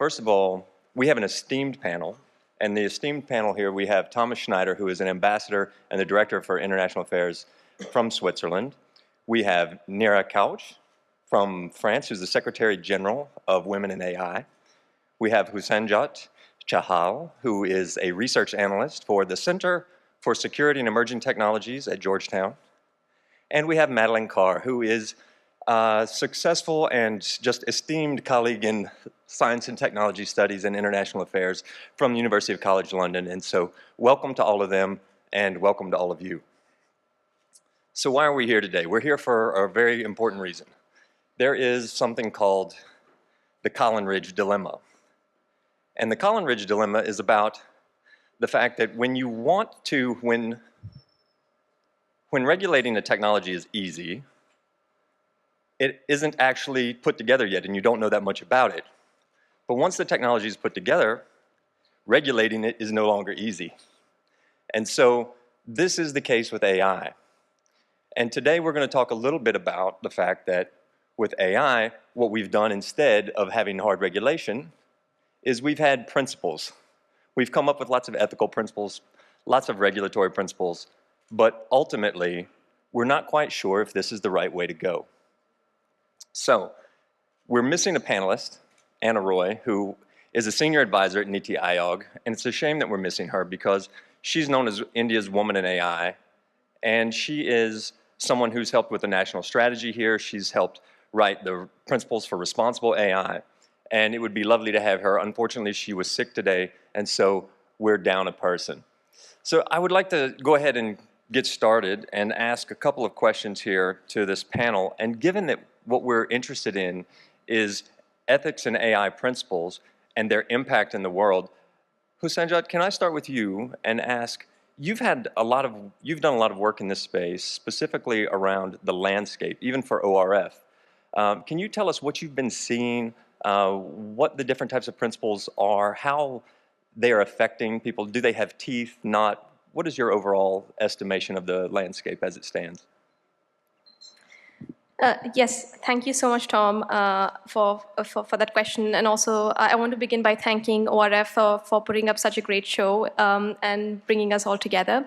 First of all, we have an esteemed panel. And the esteemed panel here, we have Thomas Schneider, who is an ambassador and the director for international affairs from Switzerland. We have Nira Couch from France, who's the Secretary General of Women in AI. We have Husanjot Chahal, who is a research analyst for the Center for Security and Emerging Technologies at Georgetown. And we have Madeline Carr, who is a successful and just esteemed colleague in science and technology studies and international affairs from the University of College London. And so welcome to all of them and welcome to all of you. So why are we here today? We're here for a very important reason. There is something called the Colin Ridge dilemma. And the Colin Ridge dilemma is about the fact that when you want to, when regulating a technology is easy, it isn't actually put together yet and you don't know that much about it. But once the technology is put together, regulating it is no longer easy. And so this is the case with AI. And today we're going to talk a little bit about the fact that with AI, what we've done instead of having hard regulation is we've had principles. We've come up with lots of ethical principles, lots of regulatory principles, but ultimately, we're not quite sure if this is the right way to go. So, we're missing a panelist, Anna Roy, who is a senior advisor at NITI Aayog, and it's a shame that we're missing her because she's known as India's woman in AI, and she is someone who's helped with the national strategy here. She's helped write the principles for responsible AI, and it would be lovely to have her. Unfortunately, she was sick today, and so we're down a person. So I would like to go ahead and get started and ask a couple of questions here to this panel. And given that what we're interested in is ethics and AI principles and their impact in the world, Husanjot, can I start with you and ask, you've done a lot of work in this space, specifically around the landscape, even for ORF. Can you tell us what you've been seeing, what the different types of principles are, how they are affecting people? Do they have teeth, not? What is your overall estimation of the landscape as it stands? Yes, thank you so much, Tom, for that question. And also, I want to begin by thanking ORF for putting up such a great show and bringing us all together.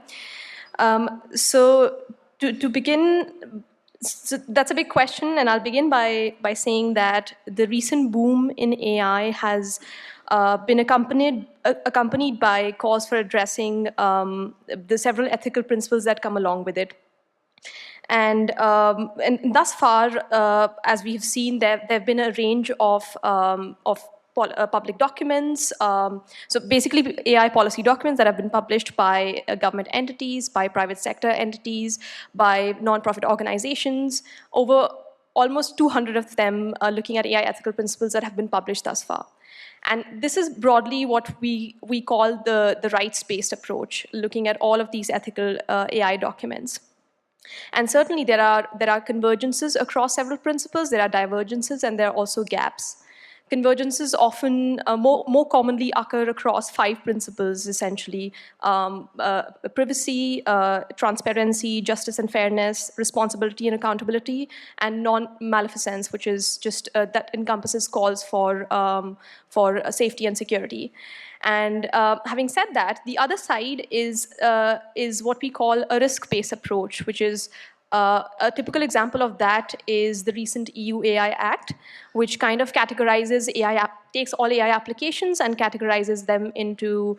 So to begin, so that's a big question, and I'll begin by saying that the recent boom in AI has been accompanied by calls for addressing the several ethical principles that come along with it. And thus far, as we've seen, there have been a range of public documents. So basically, AI policy documents that have been published by government entities, by private sector entities, by nonprofit organizations. Over almost 200 of them are looking at AI ethical principles that have been published thus far. And this is broadly what we call the rights-based approach, looking at all of these ethical AI documents. And certainly there are convergences across several principles, there are divergences, and there are also gaps. Convergences often more commonly occur across 5 principles, essentially: privacy, transparency, justice and fairness, responsibility and accountability, and non-maleficence, which is just that encompasses calls for safety and security. And having said that, the other side is what we call a risk-based approach, which is a typical example of that is the recent EU AI Act, which kind of categorizes takes all AI applications and categorizes them into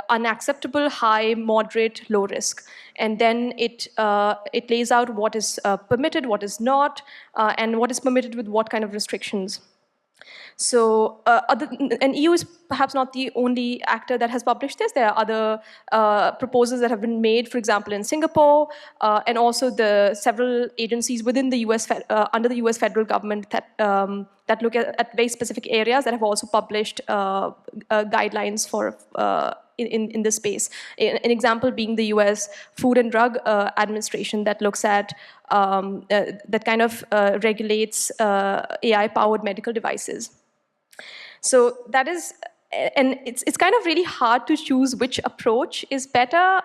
unacceptable, high, moderate, low risk. And then it lays out what is permitted, what is not, and what is permitted with what kind of restrictions. So, and EU is perhaps not the only actor that has published this. There are other proposals that have been made, for example, in Singapore, and also the several agencies within the US, under the US federal government that look at very specific areas that have also published guidelines for in this space. An example being the US Food and Drug Administration that looks at, that kind of regulates AI-powered medical devices. So that is, and it's kind of really hard to choose which approach is better.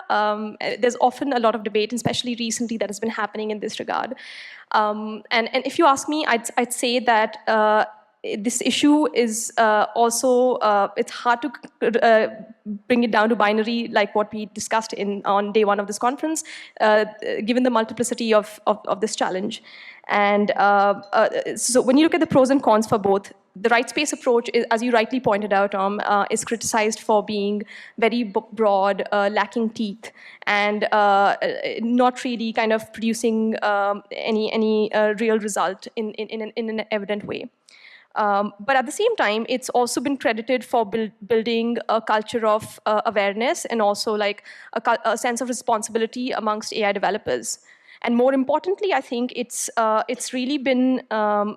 There's often a lot of debate, especially recently, that has been happening in this regard. And if you ask me, I'd say that this issue is also, it's hard to bring it down to binary like what we discussed on day one of this conference, given the multiplicity of this challenge. And so when you look at the pros and cons for both, the rights-based approach, as you rightly pointed out, Tom, is criticized for being very broad, lacking teeth, and not really kind of producing any real result in an evident way. But at the same time, it's also been credited for building a culture of awareness and also like a sense of responsibility amongst AI developers. And more importantly, I think it's really been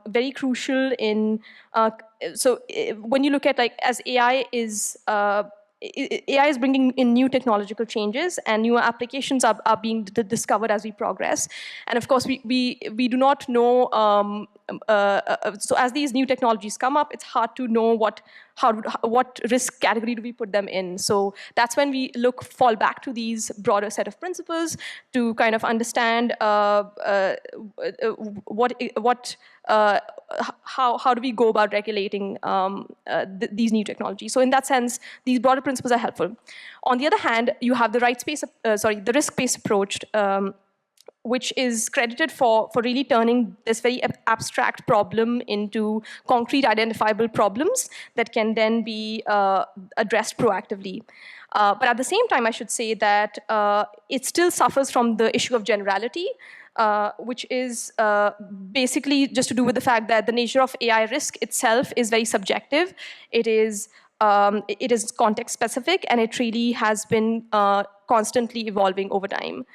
very crucial in, when you look at like as AI is bringing in new technological changes and newer applications are being discovered as we progress. And of course, we do not know, so as these new technologies come up, it's hard to know what risk category do we put them in. So that's when we fall back to these broader set of principles to kind of understand how do we go about regulating these new technologies. So in that sense, these broader principles are helpful. On the other hand, you have the the risk-based approach, which is credited for really turning this very abstract problem into concrete identifiable problems that can then be addressed proactively. But at the same time, I should say that it still suffers from the issue of generality, which is basically just to do with the fact that the nature of AI risk itself is very subjective. It is context specific, and it really has been constantly evolving over time.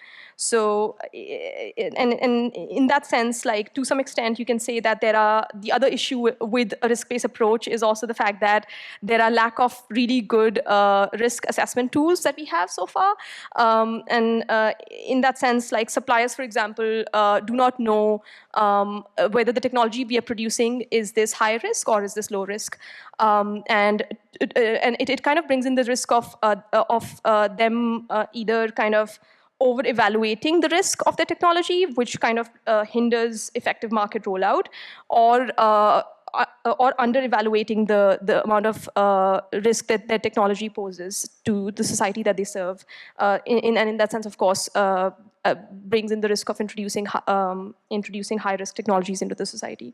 So, and in that sense, like to some extent, you can say that the other issue with a risk-based approach is also the fact that there are lack of really good risk assessment tools that we have so far. And in that sense, like suppliers, for example, do not know whether the technology we are producing is this high risk or is this low risk. And it kind of brings in the risk of them either kind of over-evaluating the risk of the technology, which kind of hinders effective market rollout, or under-evaluating the amount of risk that their technology poses to the society that they serve. And in that sense, of course, brings in the risk of introducing high-risk technologies into the society.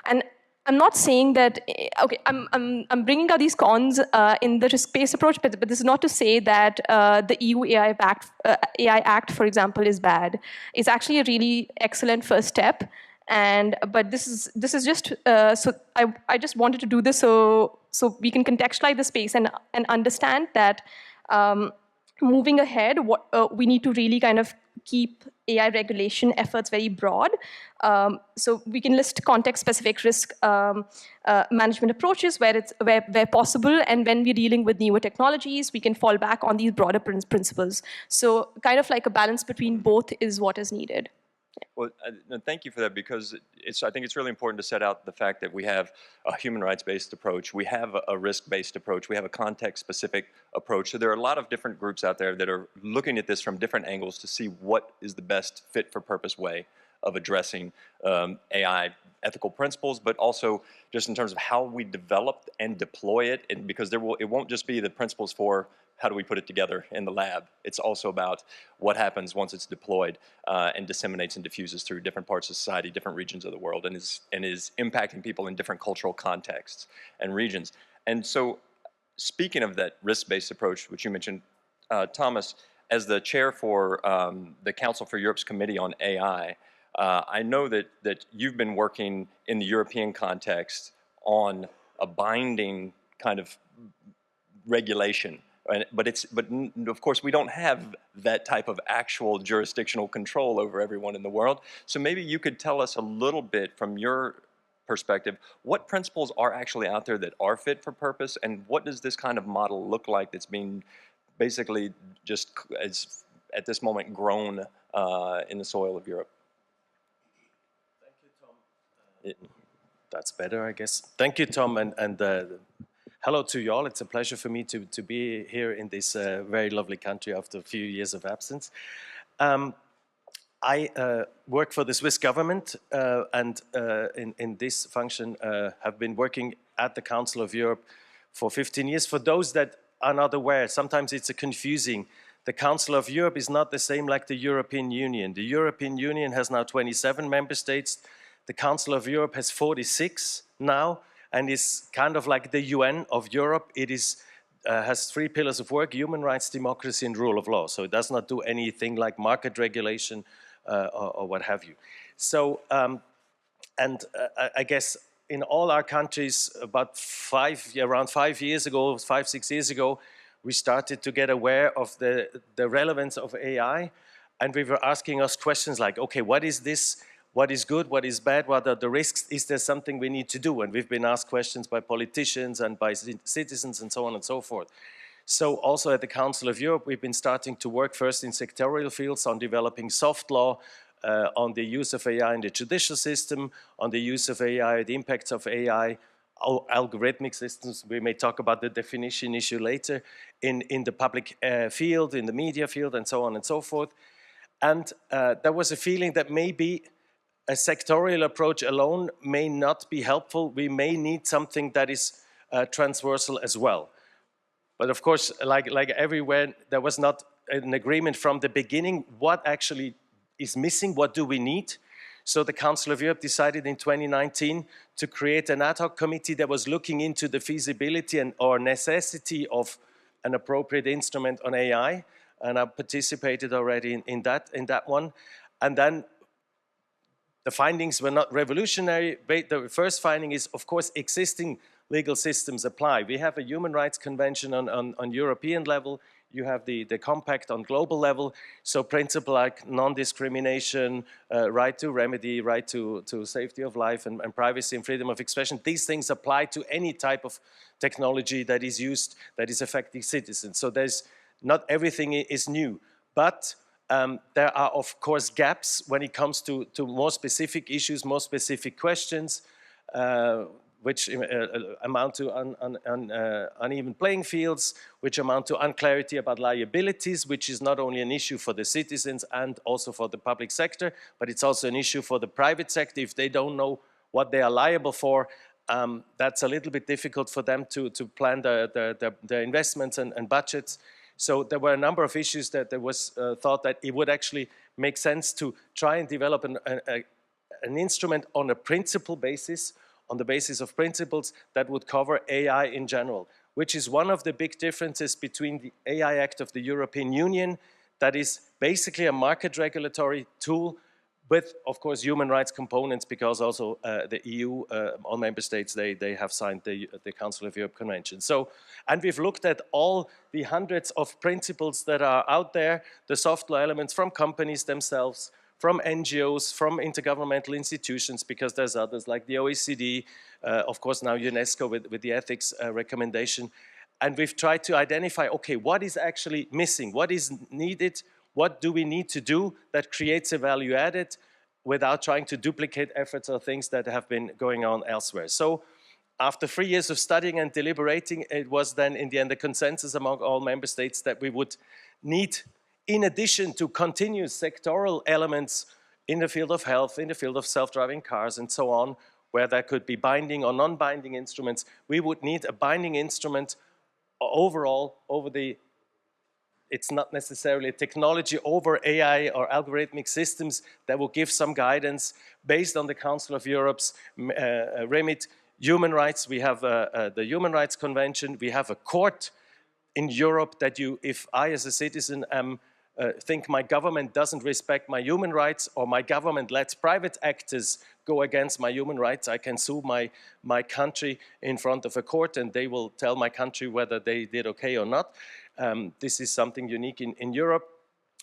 And I'm not saying that, okay, I'm bringing out these cons in the risk-based approach, but this is not to say that the EU AI Act, for example, is bad. It's actually a really excellent first step. But this is just, so I just wanted to do this so we can contextualize the space and understand that moving ahead, we need to really kind of keep AI regulation efforts very broad. So we can list context-specific risk management approaches where possible, and when we're dealing with newer technologies, we can fall back on these broader principles. So kind of like a balance between both is what is needed. Well, thank you for that, because I think it's really important to set out the fact that we have a human rights-based approach, we have a risk-based approach, we have a context-specific approach. So there are a lot of different groups out there that are looking at this from different angles to see what is the best fit-for-purpose way of addressing AI ethical principles, but also just in terms of how we develop and deploy it, and because it won't just be the principles for how do we put it together in the lab. It's also about what happens once it's deployed and disseminates and diffuses through different parts of society, different regions of the world, and is impacting people in different cultural contexts and regions. And so, speaking of that risk-based approach, which you mentioned, Thomas, as the chair for the Council for Europe's Committee on AI, I know that you've been working in the European context on a binding kind of regulation. But of course we don't have that type of actual jurisdictional control over everyone in the world. So maybe you could tell us a little bit from your perspective, what principles are actually out there that are fit for purpose, and what does this kind of model look like that's being basically just at this moment grown in the soil of Europe? Thank you, Tom. That's better, I guess. Thank you, Tom, and hello to you all. It's a pleasure for me to be here in this very lovely country after a few years of absence. I work for the Swiss government and in this function have been working at the Council of Europe for 15 years. For those that are not aware, sometimes it's confusing. The Council of Europe is not the same like the European Union. The European Union has now 27 member states. The Council of Europe has 46 now and is kind of like the UN of Europe. It is has 3 pillars of work: human rights, democracy, and rule of law. So it does not do anything like market regulation or what have you. So, I guess in all our countries, around 5 years ago, 5-6 years ago, we started to get aware of the relevance of AI, and we were asking us questions like, okay, what is this? What is good? What is bad? What are the risks? Is there something we need to do? And we've been asked questions by politicians and by citizens and so on and so forth. So also at the Council of Europe, we've been starting to work first in sectorial fields on developing soft law, on the use of AI in the judicial system, on the use of AI, the impacts of AI, algorithmic systems. We may talk about the definition issue later, in the public field, in the media field, and so on and so forth. And there was a feeling that maybe a sectorial approach alone may not be helpful. We may need something that is transversal as well. But of course, like everywhere, there was not an agreement from the beginning what actually is missing, what do we need. So the Council of Europe decided in 2019 to create an ad hoc committee that was looking into the feasibility or necessity of an appropriate instrument on AI. And I participated already in that one. And then the findings were not revolutionary. The first finding is, of course, existing legal systems apply. We have a human rights convention on European level. You have the compact on global level. So principles like non-discrimination, right to remedy, right to safety of life and privacy and freedom of expression, these things apply to any type of technology that is used, that is affecting citizens. So not everything is new. But there are, of course, gaps when it comes to more specific issues, more specific questions, which amount to uneven playing fields, which amount to unclarity about liabilities, which is not only an issue for the citizens and also for the public sector, but it's also an issue for the private sector. If they don't know what they are liable for, that's a little bit difficult for them to plan their investments and budgets. So there were a number of issues that there was thought that it would actually make sense to try and develop an instrument on a principle basis, on the basis of principles that would cover AI in general, which is one of the big differences between the AI Act of the European Union, that is basically a market regulatory tool with, of course, human rights components, because also the EU, all member states, they have signed the Council of Europe Convention. So, and we've looked at all the hundreds of principles that are out there, the soft law elements from companies themselves, from NGOs, from intergovernmental institutions, because there's others like the OECD, of course now UNESCO with the ethics recommendation. And we've tried to identify, okay, what is actually missing? What is needed? What do we need to do that creates a value added without trying to duplicate efforts or things that have been going on elsewhere? So after 3 years of studying and deliberating, it was then in the end a consensus among all member states that we would need, in addition to continuous sectoral elements in the field of health, in the field of self-driving cars and so on, where there could be binding or non-binding instruments, we would need a binding instrument overall over the, it's not necessarily a technology, over AI or algorithmic systems that will give some guidance based on the Council of Europe's remit. Human rights, we have the Human Rights Convention, we have a court in Europe that if I as a citizen think my government doesn't respect my human rights, or my government lets private actors go against my human rights, I can sue my country in front of a court, and they will tell my country whether they did okay or not. This is something unique in Europe,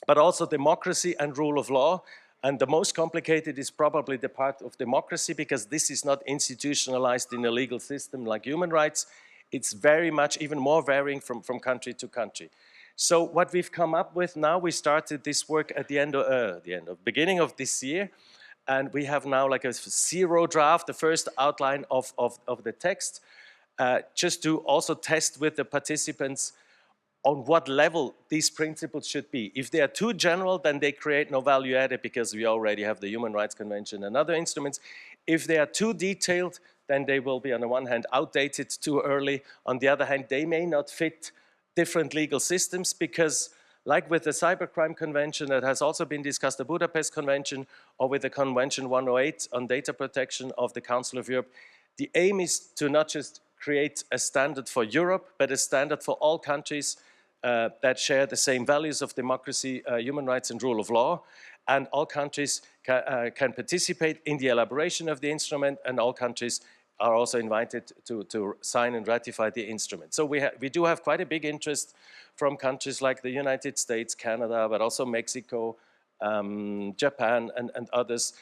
but also democracy and rule of law. And the most complicated is probably the part of democracy, because this is not institutionalized in a legal system like human rights. It's very much even more varying from country to country. So what we've come up with now, we started this work at the beginning of this year, and we have now like a zero draft, the first outline of the text, just to also test with the participants on what level these principles should be. If they are too general, then they create no value added because we already have the Human Rights Convention and other instruments. If they are too detailed, then they will be, on the one hand, outdated too early. On the other hand, they may not fit different legal systems because, like with the Cybercrime Convention that has also been discussed, the Budapest Convention, or with the Convention 108 on data protection of the Council of Europe, the aim is to not just create a standard for Europe, but a standard for all countries that share the same values of democracy, human rights, and rule of law. And all countries can participate in the elaboration of the instrument, and all countries are also invited to sign and ratify the instrument. So we do have quite a big interest from countries like the United States, Canada, but also Mexico, Japan, and others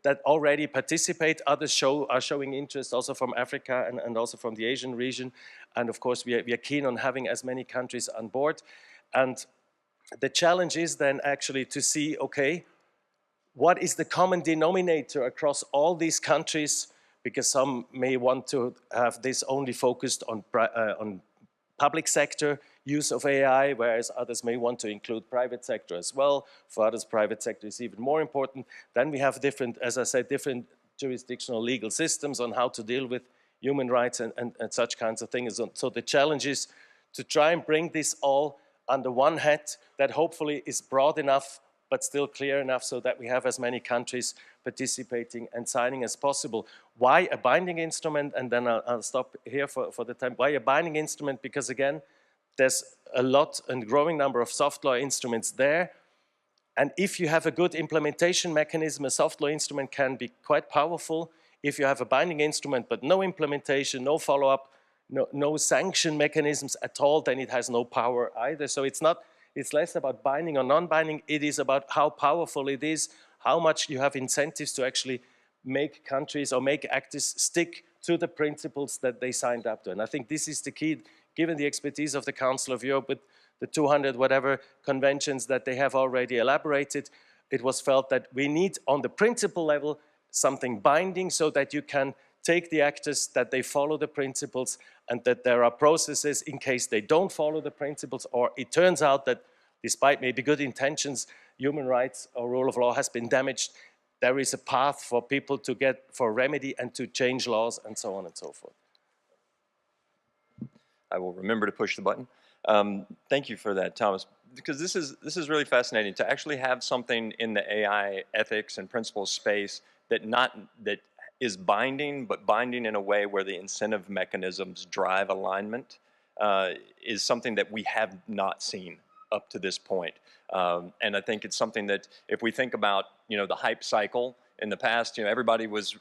that already participate. Others are showing interest also from Africa and also from the Asian region. And of course, we are keen on having as many countries on board. And the challenge is then actually to see, okay, what is the common denominator across all these countries? Because some may want to have this only focused on public sector use of AI, whereas others may want to include private sector as well. For others, private sector is even more important. Then we have different, as I said, different jurisdictional legal systems on how to deal with human rights and such kinds of things. So the challenge is to try and bring this all under one hat that hopefully is broad enough but still clear enough so that we have as many countries participating and signing as possible. Why a binding instrument? And then I'll stop here for the time. Why a binding instrument? Because again, there's a lot and growing number of soft law instruments there. And if you have a good implementation mechanism, a soft law instrument can be quite powerful. If you have a binding instrument but no implementation, no follow-up, no sanction mechanisms at all, then it has no power either. So it's less about binding or non-binding. It is about how powerful it is, how much you have incentives to actually make countries or make actors stick to the principles that they signed up to. And I think this is the key, given the expertise of the Council of Europe with the 200 whatever conventions that they have already elaborated. It was felt that we need on the principle level something binding so that you can take the actors, that they follow the principles, and that there are processes in case they don't follow the principles, or it turns out that despite maybe good intentions, human rights or rule of law has been damaged. There is a path for people to get for remedy and to change laws and so on and so forth. I will remember to push the button. Thank you for that, Thomas, because this is really fascinating to actually have something in the AI ethics and principles space that is binding, but binding in a way where the incentive mechanisms drive alignment is something that we have not seen up to this point. And I think it's something that if we think about, the hype cycle in the past, everybody was,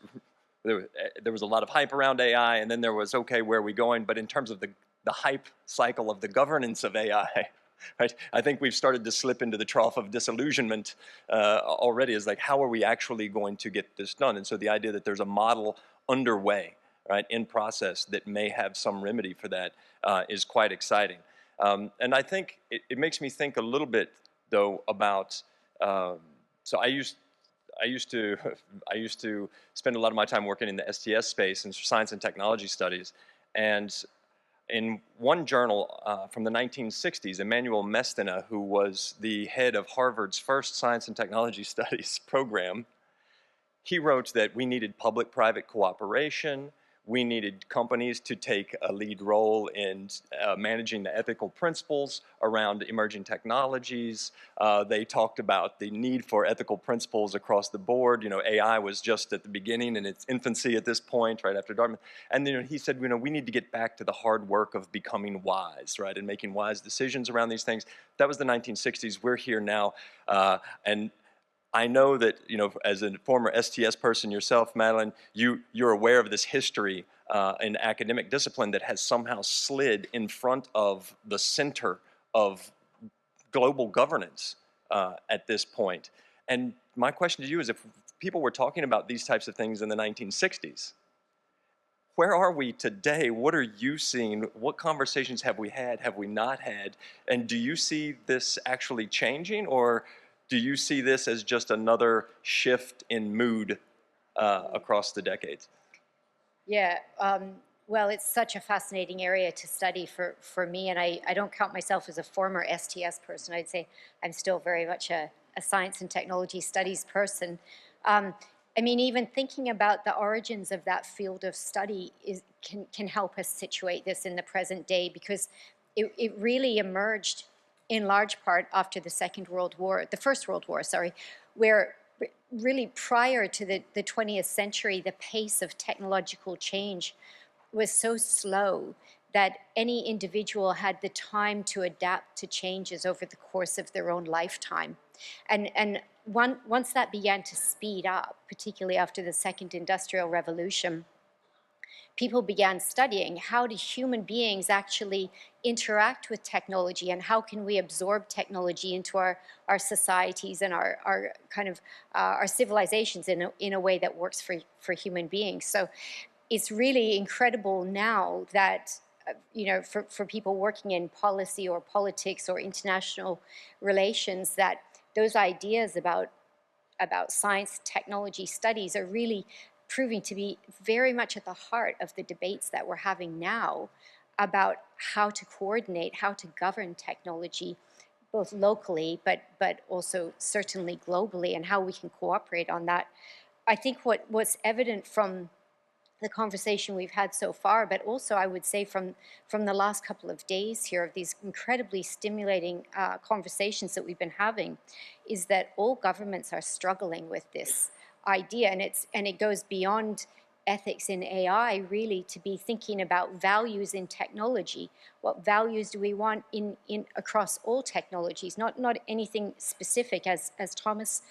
there was a lot of hype around AI, and then there was, okay, where are we going? But in terms of the hype cycle of the governance of AI, right? I think we've started to slip into the trough of disillusionment already. Is like, how are we actually going to get this done? And so the idea that there's a model underway, right, in process that may have some remedy for that is quite exciting. And I think it makes me think a little bit, though, about. So I used to spend a lot of my time working in the STS space and science and technology studies, and in one journal from the 1960s, Emmanuel Mestena, who was the head of Harvard's first science and technology studies program, he wrote that we needed public-private cooperation. We needed companies to take a lead role in managing the ethical principles around emerging technologies. They talked about the need for ethical principles across the board. AI was just at the beginning in its infancy at this point, right after Dartmouth. And then he said, we need to get back to the hard work of becoming wise, right, and making wise decisions around these things. That was the 1960s. We're here now, and I know that, as a former STS person yourself, Madeline, you're aware of this history in academic discipline that has somehow slid in front of the center of global governance at this point. And my question to you is, if people were talking about these types of things in the 1960s, where are we today? What are you seeing? What conversations have we had? Have we not had? And do you see this actually changing, or do you see this as just another shift in mood across the decades? Yeah, Well, it's such a fascinating area to study for me, and I don't count myself as a former STS person. I'd say I'm still very much a science and technology studies person. I mean, even thinking about the origins of that field of study can help us situate this in the present day, because it really emerged in large part after the First World War, sorry, where really prior to the 20th century, the pace of technological change was so slow that any individual had the time to adapt to changes over the course of their own lifetime. And once that began to speed up, particularly after the Second Industrial Revolution, people began studying how do human beings actually interact with technology, and how can we absorb technology into our societies and our kind of our civilizations in a way that works for human beings. So it's really incredible now that, you know, for people working in policy or politics or international relations, that those ideas about science, technology studies are really proving to be very much at the heart of the debates that we're having now about how to coordinate, how to govern technology, both locally, but also certainly globally, and how we can cooperate on that. I think what's evident from the conversation we've had so far, but also I would say from the last couple of days here of these incredibly stimulating conversations that we've been having, is that all governments are struggling with this idea, and it goes beyond ethics in AI, really, to be thinking about values in technology. What values do we want in across all technologies? Not anything specific, as Thomas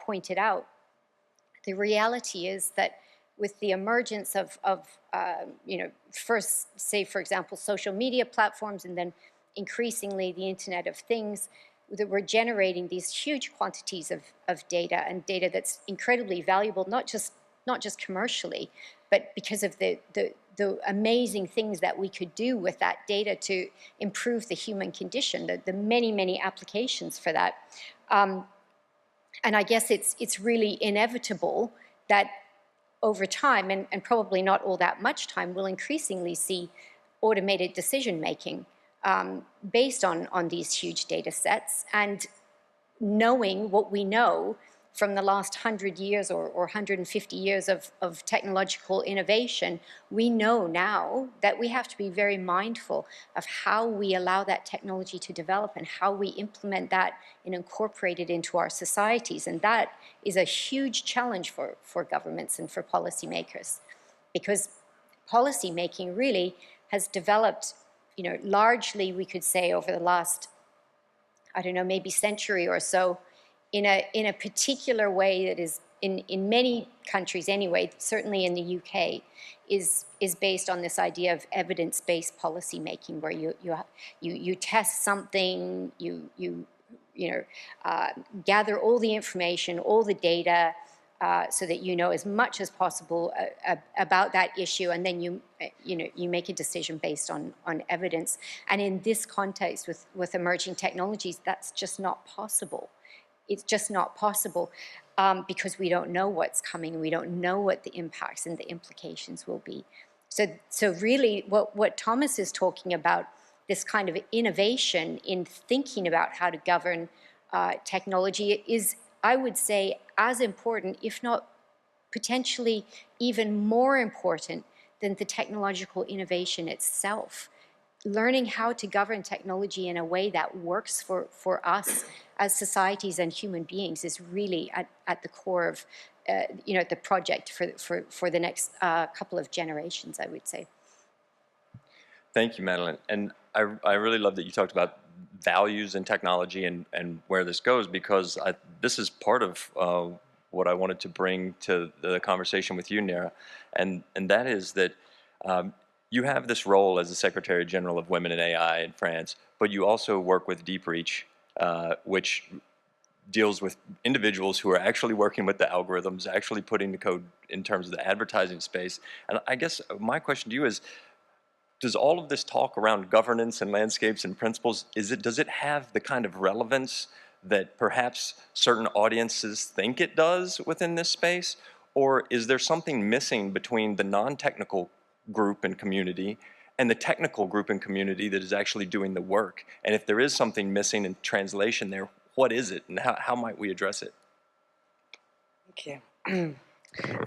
pointed out. The reality is that with the emergence of you know, first, say, for example, social media platforms, and then increasingly the Internet of Things, that we're generating these huge quantities of data, and data that's incredibly valuable, not just commercially, but because of the amazing things that we could do with that data to improve the human condition, the many applications for that. And I guess it's really inevitable that over time, and probably not all that much time, we'll increasingly see automated decision-making based on these huge data sets. And knowing what we know from the last 100 years or 150 years of technological innovation, we know now that we have to be very mindful of how we allow that technology to develop and how we implement that and incorporate it into our societies. And that is a huge challenge for governments and for policymakers, because policymaking really has developed, you know, largely, we could say, over the last, I don't know, maybe century or so, in a particular way that is, in many countries anyway, certainly in the UK, is based on this idea of evidence-based policy making, where you test something, you gather all the information, all the data, so that you know as much as possible about that issue, and then you make a decision based on evidence. And in this context, with emerging technologies, that's just not possible. It's just not possible because we don't know what's coming. We don't know what the impacts and the implications will be. So really, what Thomas is talking about, this kind of innovation in thinking about how to govern technology, is, I would say, as important, if not potentially even more important than the technological innovation itself. Learning how to govern technology in a way that works for us as societies and human beings is really at the core of the project for the next couple of generations, I would say. Thank you, Madeline. And I really love that you talked about values in technology and where this goes, because this is part of what I wanted to bring to the conversation with you, Nira, and that is that you have this role as the Secretary General of Women in AI in France, but you also work with Deep Reach, which deals with individuals who are actually working with the algorithms, actually putting the code in terms of the advertising space. And I guess my question to you is, does all of this talk around governance and landscapes and principles, does it have the kind of relevance that perhaps certain audiences think it does within this space? Or is there something missing between the non-technical group and community and the technical group and community that is actually doing the work. And if there is something missing in translation there, what is it and how might we address it? Okay.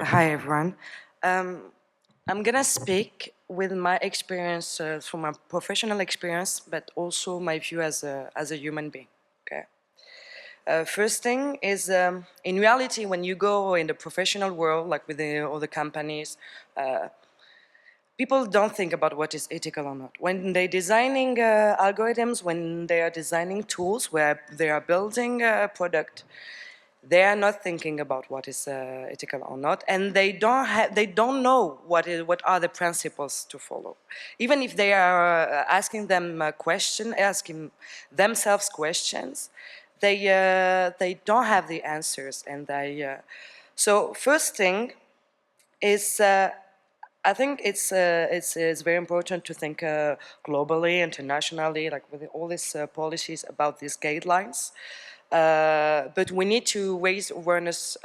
Hi, everyone. I'm gonna speak with my experience, from my professional experience, but also my view as a human being. Okay. First thing is, in reality, when you go in the professional world, like with the other companies, people don't think about what is ethical or not. When they're designing algorithms, when they are designing tools, where they are building a product, they are not thinking about what is ethical or not, and they don't know what are the principles to follow. Even if they are asking themselves questions, they don't have the answers, and so first thing is, I think it's very important to think globally, internationally, like with all these policies about these guidelines. But we need to raise awareness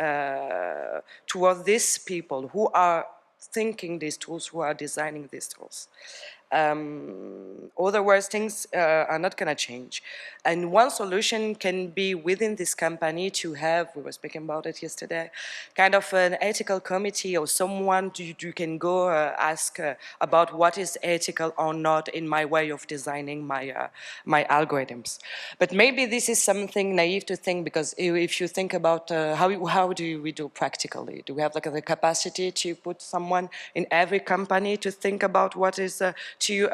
toward these people who are thinking these tools, who are designing these tools. Otherwise, things are not going to change. And one solution can be within this company to have, we were speaking about it yesterday, kind of an ethical committee or someone you can go ask about what is ethical or not in my way of designing my algorithms. But maybe this is something naive to think, because if you think about how do we do practically? Do we have like the capacity to put someone in every company to think about what is to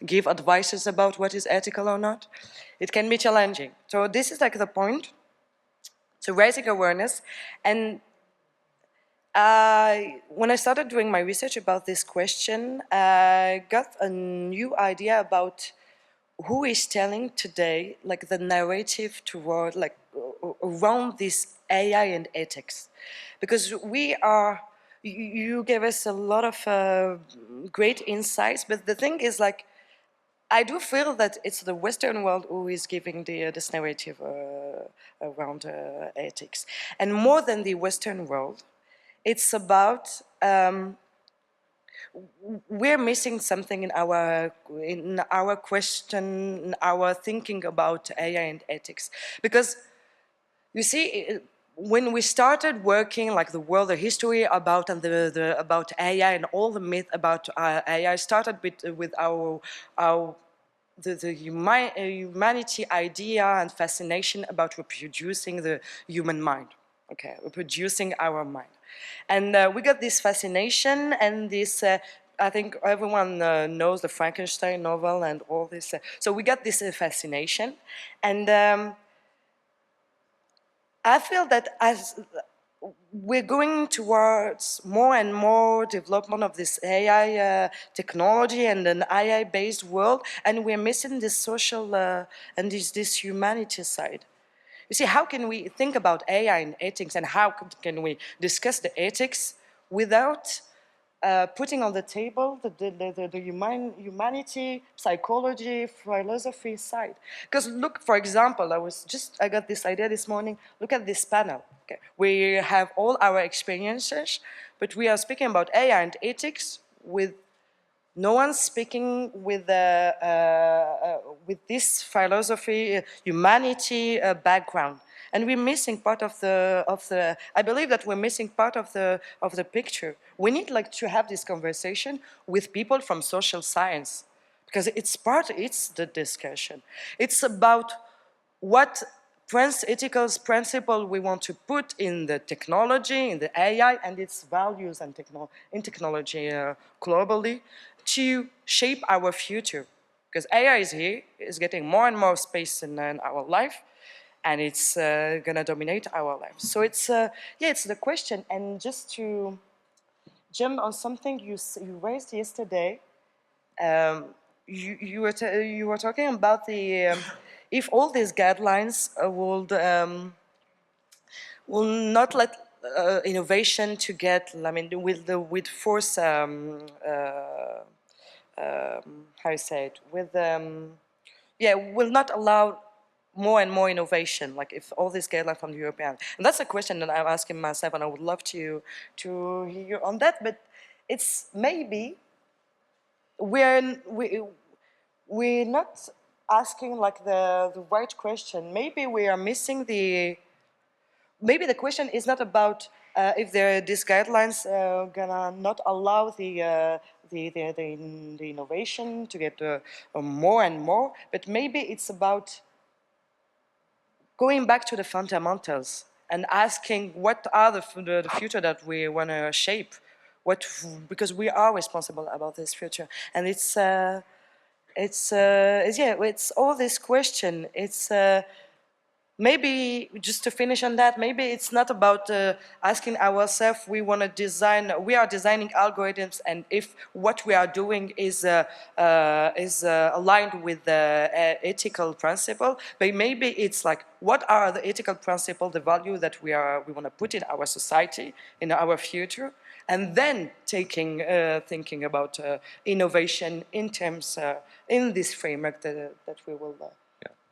give advices about what is ethical or not? It can be challenging. So this is like the point. So raising awareness. And when I started doing my research about this question, I got a new idea about who is telling today, like the narrative toward, like around this AI and ethics. Because you gave us a lot of great insights, but the thing is, like, I do feel that it's the Western world who is giving this narrative around ethics. And more than the Western world, it's about, we're missing something in our question, in our thinking about AI and ethics. Because, you see, when we started working, like the world, the history about and about AI and all the myth about AI started with the humanity idea and fascination about reproducing the human mind. Okay, reproducing our mind, and we got this fascination and this. I think everyone knows the Frankenstein novel and all this. So we got this fascination, and I feel that as we're going towards more and more development of this AI technology and an AI-based world, and we're missing this social and this humanity side. You see, how can we think about AI and ethics, and how can we discuss the ethics without putting on the table the humanity, psychology, philosophy side? Because look, for example, I got this idea this morning. Look at this panel. Okay. We have all our experiences, but we are speaking about AI and ethics with no one speaking with this philosophy, humanity background. And we're missing part of the. I believe that we're missing part of the picture. We need to have this conversation with people from social science, because it's the discussion. It's about what ethical principle we want to put in the technology, in the AI, and its values and in technology globally to shape our future. Because AI is here, is getting more and more space in our life, and it's gonna dominate our lives. So it's the question. And just to jump on something you raised yesterday, you were talking about the if all these guidelines will not let innovation to get, I mean, with force, how you say it, will not allow more and more innovation, like if all these guidelines from the European. And that's a question that I'm asking myself, and I would love to hear on that. But it's maybe we're not asking like the right question. Maybe we are missing maybe the question is not about if these guidelines gonna not allow the innovation to get more and more, but maybe it's about going back to the fundamentals and asking what are the future that we want to shape, because we are responsible about this future, and it's all this question. It's maybe just to finish on that, maybe it's not about asking ourselves, we are designing algorithms, and if what we are doing is aligned with the ethical principle, but maybe it's like, what are the ethical principles, the value that we want to put in our society, in our future, and then thinking about innovation in terms in this framework that we will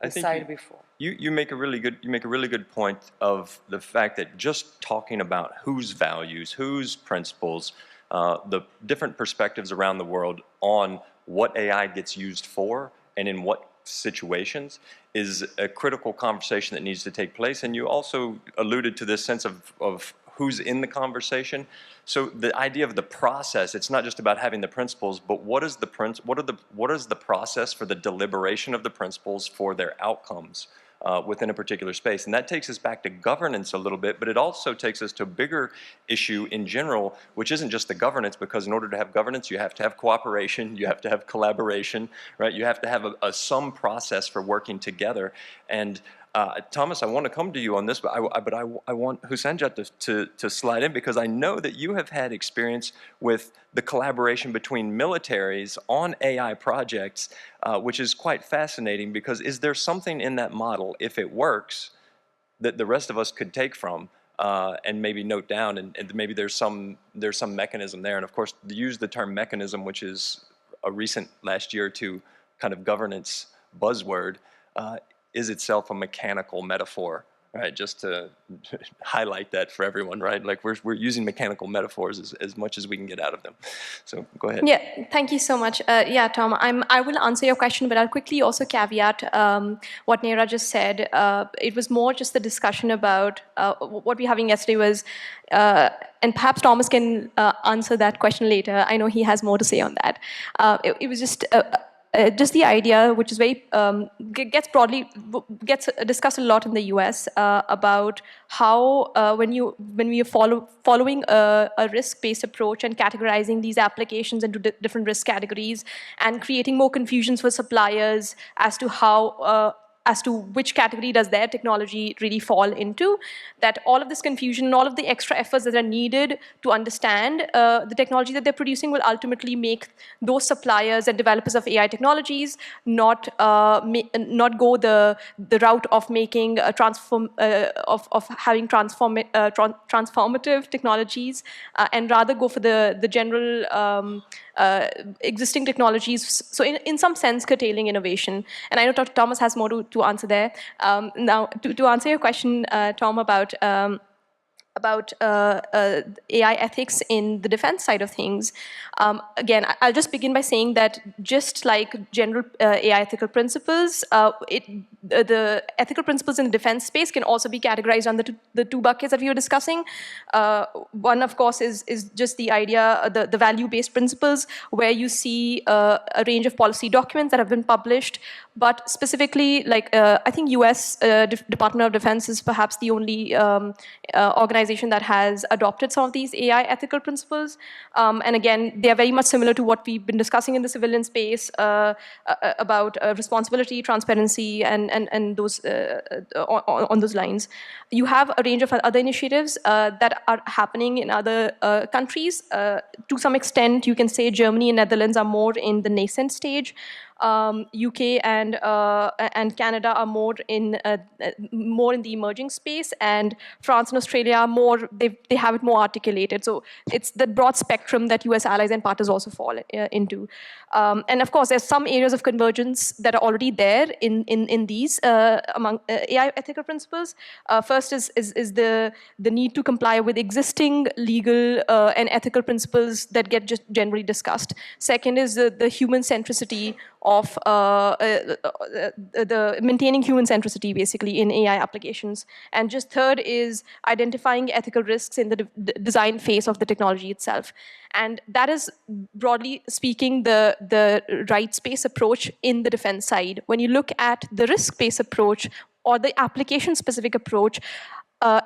decide before. You make a really good point of the fact that just talking about whose values, whose principles, the different perspectives around the world on what AI gets used for and in what situations is a critical conversation that needs to take place. And you also alluded to this sense of who's in the conversation. So the idea of the process, it's not just about having the principles, but what is the process for the deliberation of the principles for their outcomes within a particular space. And that takes us back to governance a little bit, but it also takes us to a bigger issue in general, which isn't just the governance, because in order to have governance, you have to have cooperation, you have to have collaboration, right? You have to have some process for working together. And Thomas, I want to come to you on this, but I want Husanjot to slide in, because I know that you have had experience with the collaboration between militaries on AI projects, which is quite fascinating, because is there something in that model, if it works, that the rest of us could take from and maybe note down, and maybe there's some mechanism there. And of course, use the term mechanism, which is a recent last year or two kind of governance buzzword, is itself a mechanical metaphor, right? Just to highlight that for everyone, right? Like we're using mechanical metaphors as much as we can get out of them. So go ahead. Yeah, thank you so much. Yeah, Tom, I will answer your question, but I'll quickly also caveat what Neera just said. It was more just the discussion about what we're having yesterday was, and perhaps Thomas can answer that question later. I know he has more to say on that. It was just the idea, which is very gets discussed a lot in the U.S. About how when we are following a risk-based approach and categorizing these applications into different risk categories and creating more confusions for suppliers as to how as to which category does their technology really fall into, that all of this confusion and all of the extra efforts that are needed to understand the technology that they're producing will ultimately make those suppliers and developers of AI technologies not go the route of making having transformative technologies, and rather go for the general existing technologies. So in some sense, curtailing innovation. And I know Thomas has more to answer there. Now, to answer your question, Tom, about AI ethics in the defense side of things. Again, I'll just begin by saying that just like general AI ethical principles, the ethical principles in the defense space can also be categorized under the two buckets that we were discussing. One, of course, is just the idea, the value-based principles, where you see a range of policy documents that have been published, but specifically, like I think U.S. Department of Defense is perhaps the only organization that has adopted some of these AI ethical principles. And again, they are very much similar to what we've been discussing in the civilian space about responsibility, transparency, and those on those lines. You have a range of other initiatives that are happening in other countries. To some extent, you can say Germany and Netherlands are more in the nascent stage. UK and Canada are more in the emerging space, and France and Australia are more, they have it more articulated. So it's the broad spectrum that US allies and partners also fall into. And of course, there's some areas of convergence that are already there in these among AI ethical principles. First is the need to comply with existing legal and ethical principles that get just generally discussed. Second is the human centricity of the maintaining human centricity basically in AI applications. And just third is identifying ethical risks in the design phase of the technology itself. And that is, broadly speaking, the rights-based approach in the defense side. When you look at the risk-based approach or the application-specific approach,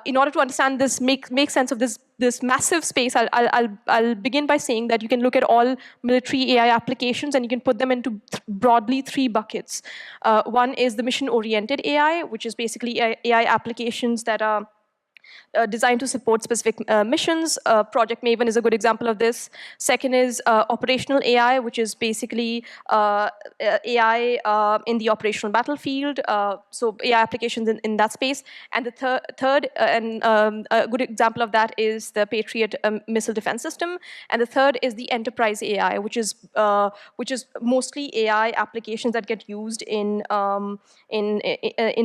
in order to understand this, make sense of this massive space, I'll begin by saying that you can look at all military AI applications and you can put them into broadly 3 buckets. One is the mission-oriented AI, which is basically AI applications that are designed to support specific missions. Project Maven is a good example of this. Second is operational AI, which is basically AI in the operational battlefield. So AI applications in that space. And the third, and a good example of that is the Patriot missile defense system. And the third is the enterprise AI, which is mostly AI applications that get used in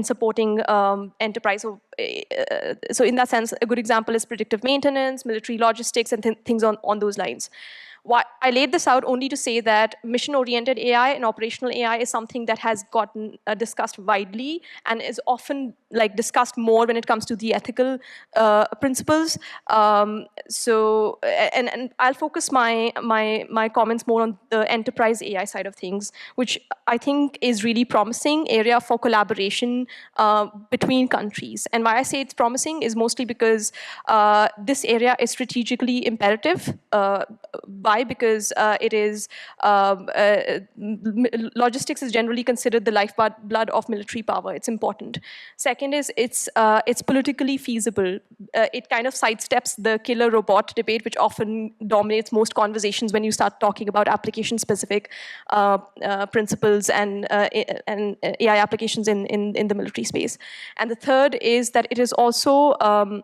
supporting enterprise. So in that sense, a good example is predictive maintenance, military logistics, and things on those lines. I laid this out only to say that mission-oriented AI and operational AI is something that has gotten discussed widely and is often discussed more when it comes to the ethical principles. So, and I'll focus my comments more on the enterprise AI side of things, which I think is really promising area for collaboration between countries. And why I say it's promising is mostly because this area is strategically imperative. Because it is logistics is generally considered the lifeblood of military power. It's important. Second is it's politically feasible. It kind of sidesteps the killer robot debate, which often dominates most conversations when you start talking about application-specific principles and AI applications in the military space. And the third is that it is also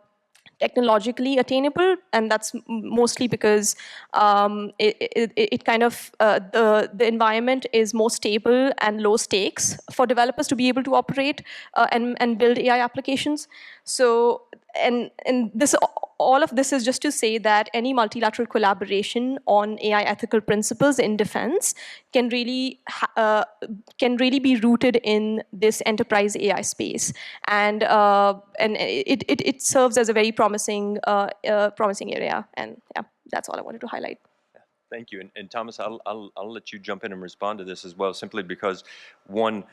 technologically attainable, and that's mostly because it kind of the environment is more stable and low stakes for developers to be able to operate and build AI applications. So and this, all of this is just to say that any multilateral collaboration on AI ethical principles in defense can really be rooted in this enterprise AI space, and it serves as a very promising area. And yeah, that's all I wanted to highlight. Thank you. And Thomas, I'll let you jump in and respond to this as well, simply because, one,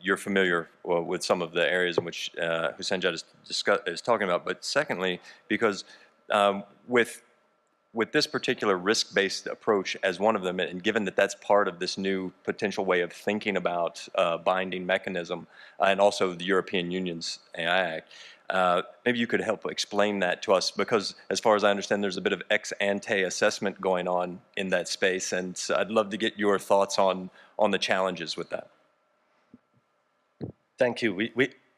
you're familiar with some of the areas in which Husanjot is talking about, but secondly, because with this particular risk-based approach as one of them, and given that that's part of this new potential way of thinking about binding mechanism, and also the European Union's AI Act, maybe you could help explain that to us, because as far as I understand, there's a bit of ex-ante assessment going on in that space, and so I'd love to get your thoughts on the challenges with that. Thank you.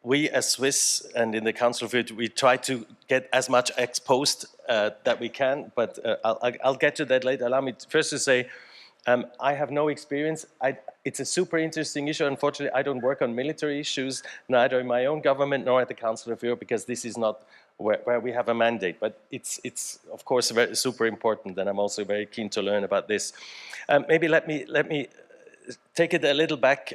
We as Swiss and in the Council of Europe, we try to get as much exposed that we can, but I'll get to that later. Allow me first to say, I have no experience. It's a super interesting issue. Unfortunately, I don't work on military issues, neither in my own government nor at the Council of Europe, because this is not where we have a mandate. But it's of course very super important, and I'm also very keen to learn about this. Maybe let me take it a little back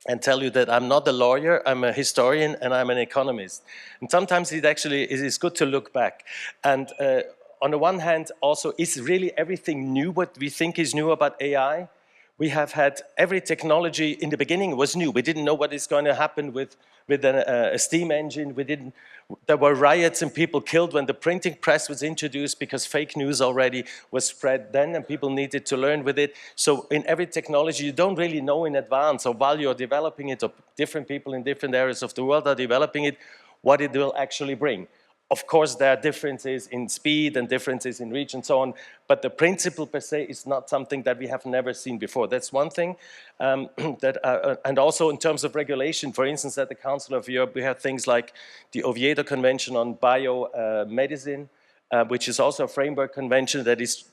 and tell you that I'm not a lawyer. I'm a historian and I'm an economist. And sometimes it is good to look back. And on the one hand, also, is really everything new what we think is new about AI? We have had every technology in the beginning was new. We didn't know what is going to happen with a steam engine. There were riots and people killed when the printing press was introduced because fake news already was spread then and people needed to learn with it. So in every technology, you don't really know in advance, or while you're developing it, or different people in different areas of the world are developing it, what it will actually bring. Of course, there are differences in speed and differences in reach and so on, but the principle per se is not something that we have never seen before. That's one thing. And also in terms of regulation, for instance, at the Council of Europe, we have things like the Oviedo Convention on Biomedicine, which is also a framework convention that is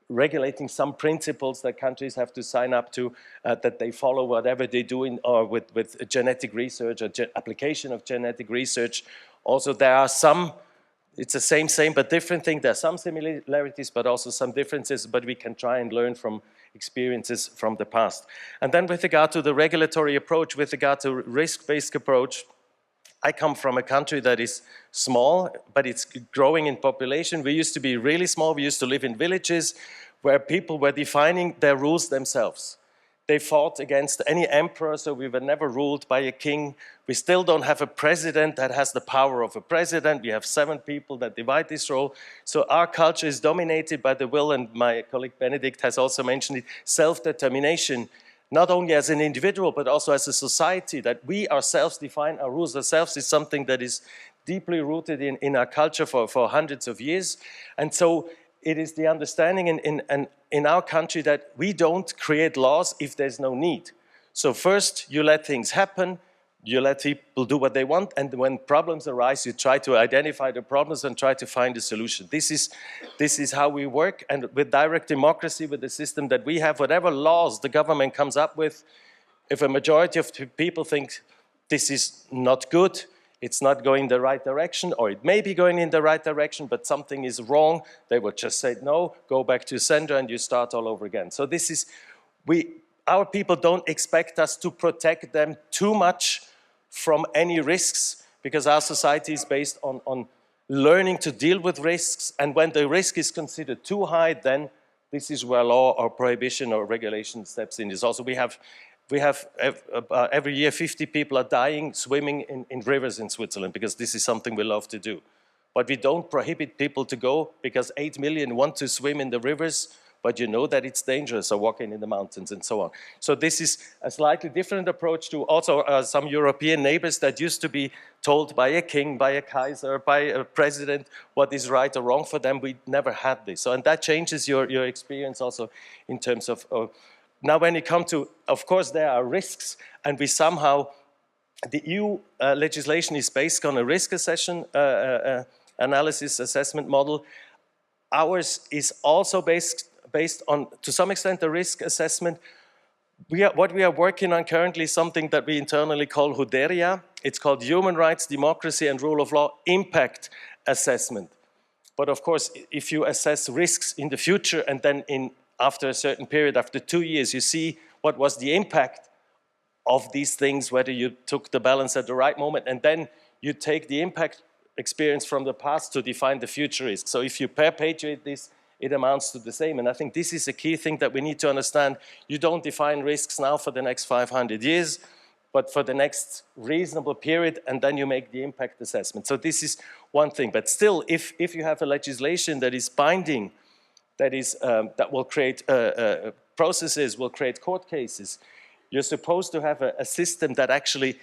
regulating some principles that countries have to sign up to, that they follow whatever they do or with genetic research or application of genetic research. Also, there are some, it's the same but different thing. There are some similarities, but also some differences, but we can try and learn from experiences from the past. And then with regard to the regulatory approach, with regard to risk-based approach, I come from a country that is small, but it's growing in population. We used to be really small. We used to live in villages where people were defining their rules themselves. They fought against any emperor, so we were never ruled by a king. We still don't have a president that has the power of a president. We have 7 people that divide this role. So our culture is dominated by the will, and my colleague Benedict has also mentioned it, self-determination, not only as an individual, but also as a society, that we ourselves define our rules ourselves is something that is deeply rooted in our culture for hundreds of years. And so it is the understanding in our country that we don't create laws if there's no need. So first, you let things happen, you let people do what they want, and when problems arise, you try to identify the problems and try to find a solution. This is how we work, and with direct democracy, with the system that we have, whatever laws the government comes up with, if a majority of people think this is not good, it's not going in the right direction, or it may be going in the right direction, but something is wrong, they will just say no, go back to sender, and you start all over again. So this is, our people don't expect us to protect them too much from any risks, because our society is based on learning to deal with risks, and when the risk is considered too high, then this is where law or prohibition or regulation steps in. Is also we have every year 50 people are dying swimming in rivers in Switzerland, because this is something we love to do. But we don't prohibit people to go, because 8 million want to swim in the rivers, but you know that it's dangerous, or walking in the mountains and so on. So this is a slightly different approach to also some European neighbors that used to be told by a king, by a Kaiser, by a president what is right or wrong for them. We never had this. So, and that changes your experience also in terms of now when you come to, of course there are risks, and we somehow, the EU legislation is based on a risk analysis assessment model. Ours is also based on, to some extent, the risk assessment. What we are working on currently is something that we internally call HUDERIA. It's called Human Rights, Democracy and Rule of Law Impact Assessment. But of course, if you assess risks in the future, and then after a certain period, after 2 years, you see what was the impact of these things, whether you took the balance at the right moment, and then you take the impact experience from the past to define the future risk. So if you perpetuate this, it amounts to the same. And I think this is a key thing that we need to understand. You don't define risks now for the next 500 years, but for the next reasonable period, and then you make the impact assessment. So this is one thing. But still, if you have a legislation that is binding, that will create processes, will create court cases, you're supposed to have a system that actually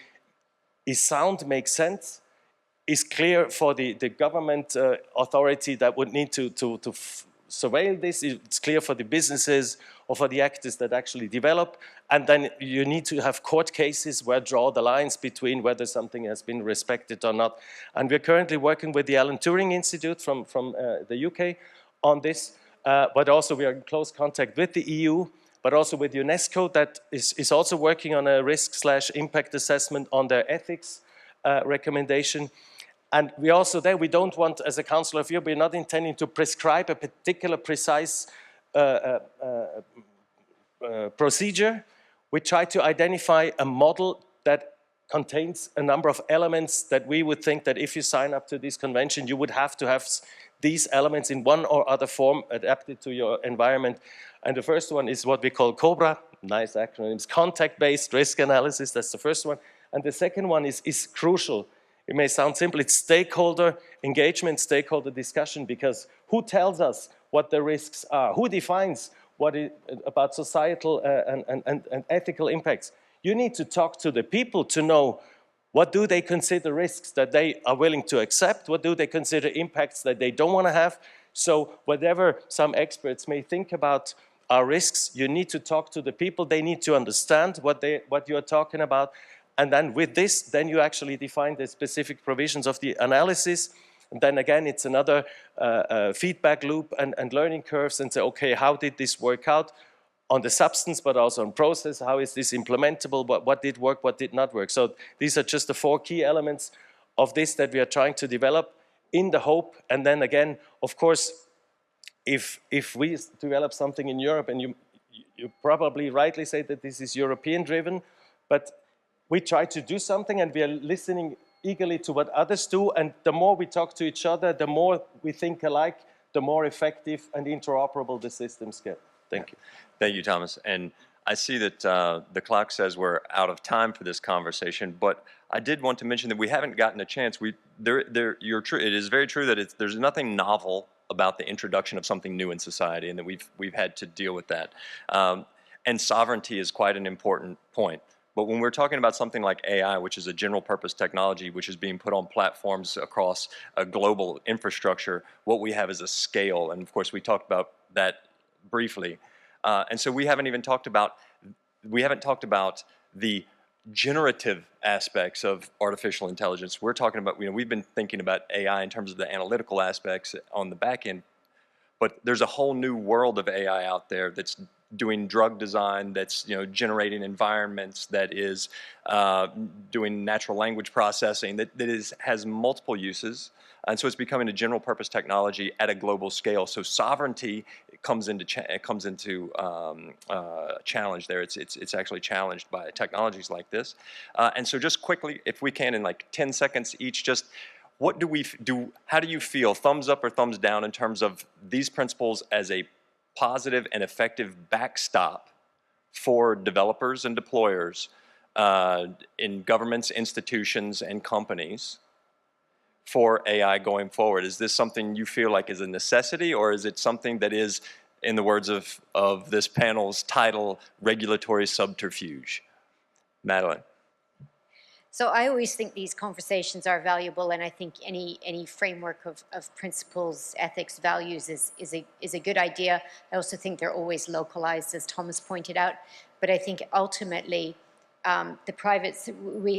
is sound, makes sense, is clear for the government authority that would need to surveil this, it's clear for the businesses or for the actors that actually develop, and then you need to have court cases where draw the lines between whether something has been respected or not. And we're currently working with the Alan Turing Institute from the UK on this, but also we are in close contact with the EU, but also with UNESCO that is also working on a risk/impact assessment on their ethics recommendation. And we also there, we don't want, as a Council of Europe, we're not intending to prescribe a particular precise procedure. We try to identify a model that contains a number of elements that we would think that if you sign up to this convention, you would have to have these elements in one or other form adapted to your environment. And the first one is what we call COBRA, nice acronyms, contact-based risk analysis, that's the first one. And the second one is crucial. It may sound simple, it's stakeholder engagement, stakeholder discussion, because who tells us what the risks are? Who defines about societal and ethical impacts? You need to talk to the people to know What do they consider risks that they are willing to accept? What do they consider impacts that they don't want to have? So whatever some experts may think about our risks, you need to talk to the people. They need to understand what you are talking about. And then with this, then you actually define the specific provisions of the analysis. And then again, it's another feedback loop and learning curves, and say, okay, how did this work out on the substance, but also on process? How is this implementable? What did work, what did not work? So these are just the 4 key elements of this that we are trying to develop in the hope. And then again, of course, if we develop something in Europe, and you probably rightly say that this is European driven, but we try to do something and we are listening eagerly to what others do, and the more we talk to each other, the more we think alike, the more effective and interoperable the systems get. Thank you. Thank you, Thomas. And I see that the clock says we're out of time for this conversation, but I did want to mention that we haven't gotten a chance. You're true. It is very true that there's nothing novel about the introduction of something new in society, and that we've had to deal with that. And sovereignty is quite an important point. But when we're talking about something like AI, which is a general purpose technology, which is being put on platforms across a global infrastructure, what we have is a scale. And of course, we talked about that briefly. And so we haven't talked about the generative aspects of artificial intelligence. We're talking about, we've been thinking about AI in terms of the analytical aspects on the back end, but there's a whole new world of AI out there that's doing drug design, that's generating environments, that is doing natural language processing, that has multiple uses, and so it's becoming a general purpose technology at a global scale. So sovereignty comes into challenge there. It's actually challenged by technologies like this. And so just quickly, if we can, in like 10 seconds each, just what do we do? How do you feel, thumbs up or thumbs down, in terms of these principles as a positive and effective backstop for developers and deployers in governments, institutions, and companies for AI going forward? Is this something you feel like is a necessity, or is it something that is, in the words of this panel's title, regulatory subterfuge? Madeline. So I always think these conversations are valuable, and I think any framework of principles, ethics, values is a good idea. I also think they're always localized, as Thomas pointed out. But I think ultimately,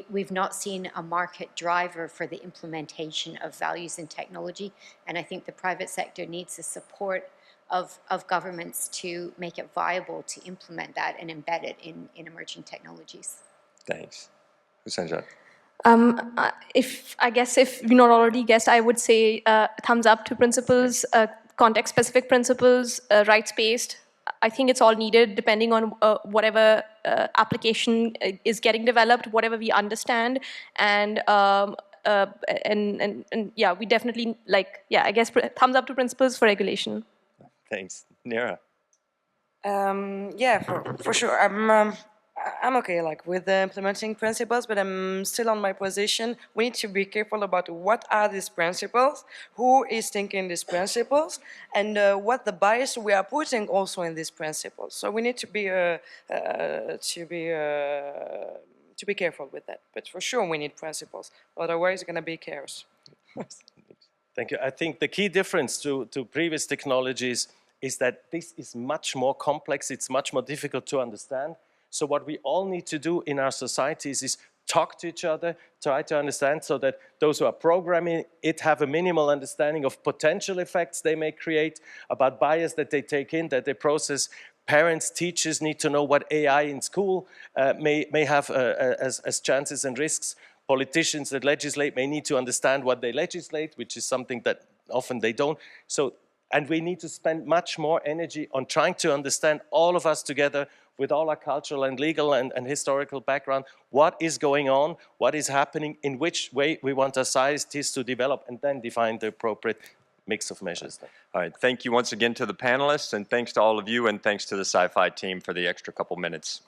we've not seen a market driver for the implementation of values in technology, and I think the private sector needs the support of governments to make it viable to implement that and embed it in emerging technologies. Thanks. Husanjot. If you're not already guessed, I would say thumbs up to principles, context-specific principles, rights-based. I think it's all needed depending on whatever application is getting developed, whatever we understand, and yeah, we definitely thumbs up to principles for regulation. Thanks. Nira. Yeah, for sure. I'm okay, like, with the implementing principles, but I'm still on my position. We need to be careful about what are these principles, who is thinking these principles, and what the bias we are putting also in these principles. So we need to be careful with that. But for sure, we need principles. Otherwise, it's going to be chaos. Thank you. I think the key difference to previous technologies is that this is much more complex. It's much more difficult to understand. So what we all need to do in our societies is talk to each other, try to understand, so that those who are programming it have a minimal understanding of potential effects they may create, about bias that they take in, that they process. Parents, teachers need to know what AI in school may have as chances and risks. Politicians that legislate may need to understand what they legislate, which is something that often they don't. And we need to spend much more energy on trying to understand, all of us together, with all our cultural and legal and historical background, what is going on, what is happening, in which way we want our societies to develop, and then define the appropriate mix of measures. All right, thank you once again to the panelists, and thanks to all of you, and thanks to the CyFy team for the extra couple minutes.